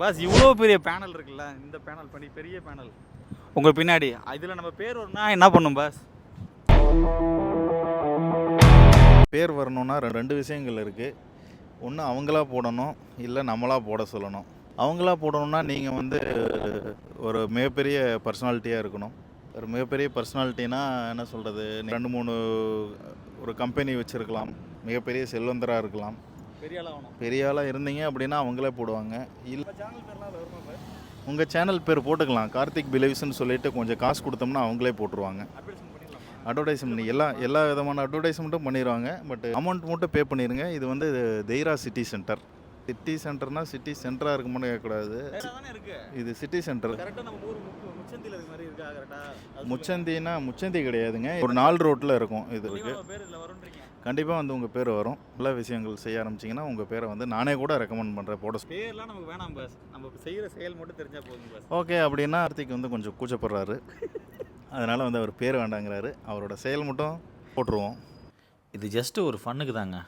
Pass இவ்வளோ பெரிய panel இருக்குல்ல, இந்த பேனல் பண்ணி பெரிய பேனல் உங்கள் பின்னாடி இதில் நம்ம பேர் வரணும்னா என்ன பண்ணும் பாஸ்? பேர் வரணுன்னா ரெண்டு விஷயங்கள் இருக்குது. ஒன்று அவங்களா போடணும், இல்லை நம்மளாக போட சொல்லணும். அவங்களா போடணுன்னா நீங்கள் ஒரு மிகப்பெரிய பர்சனாலிட்டியாக இருக்கணும். ஒரு மிகப்பெரிய பர்சனாலிட்டினா என்ன சொல்கிறது, 2-3 ஒரு கம்பெனி வச்சுருக்கலாம், மிகப்பெரிய செல்வந்தராக இருக்கலாம். பெரிய ஆளாக ஆகணும். பெரிய ஆளாக இருந்தீங்க அப்படின்னா அவங்களே போடுவாங்க. இல்லை சேனல் பேர்லாம் வருமா பாஸ்? உங்கள் சேனல் பேர் போட்டுக்கலாம், கார்த்திக் பிலீவ்ஸ்ன்னு சொல்லிட்டு கொஞ்சம் காசு கொடுத்தோம்னா அவங்களே போட்டுருவாங்க. அட்வர்டைஸ்மெண்ட் பண்ணிடலாமா? அட்வர்டைஸ்மெண்ட் எல்லா விதமான அட்வர்டைஸ்மெண்ட்டும் பண்ணிடுவாங்க. பட் அமௌண்ட் மட்டும் பே பண்ணிடுங்க. இது தெய்ரா சிட்டி சென்டர். சிட்டி சென்டர்னா சிட்டி சென்டராக இருக்குமான்னு கேட்கக்கூடாது. தானே இருக்கு. இது சிட்டி சென்டர். கரெக்டாக நம்ம ஊர் முச்சந்தியில் இருக்க மாதிரி இருக்கா? கரெக்டாக முச்சந்தினா முச்சந்தி கிடையாதுங்க, ஒரு 4 ரோட்டில் இருக்கும். இது இருக்கு. பேர் இதில் வரும்ன்றீங்க. கண்டிப்பாக உங்கள் பேர் வரும். நல்ல விஷயங்கள் செய்ய ஆரம்பிச்சிங்கன்னா உங்கள் பேரை நானே கூட ரெக்கமெண்ட் பண்ணுறேன் போட. பேர்லாம் நமக்கு வேணாம் பாஸ், நம்ம செய்கிற செயல் மட்டும் தெரிஞ்சால் போதும் பாஸ். ஓகே அப்படின்னா கார்த்திக் கொஞ்சம் கூச்சப்படுறாரு, அதனால் அவர் பேர் வேண்டாங்கிறாரு. அவரோட செயல் மட்டும் போட்டுருவோம். இது ஜஸ்ட் ஒரு ஃபன்னுக்கு தாங்க.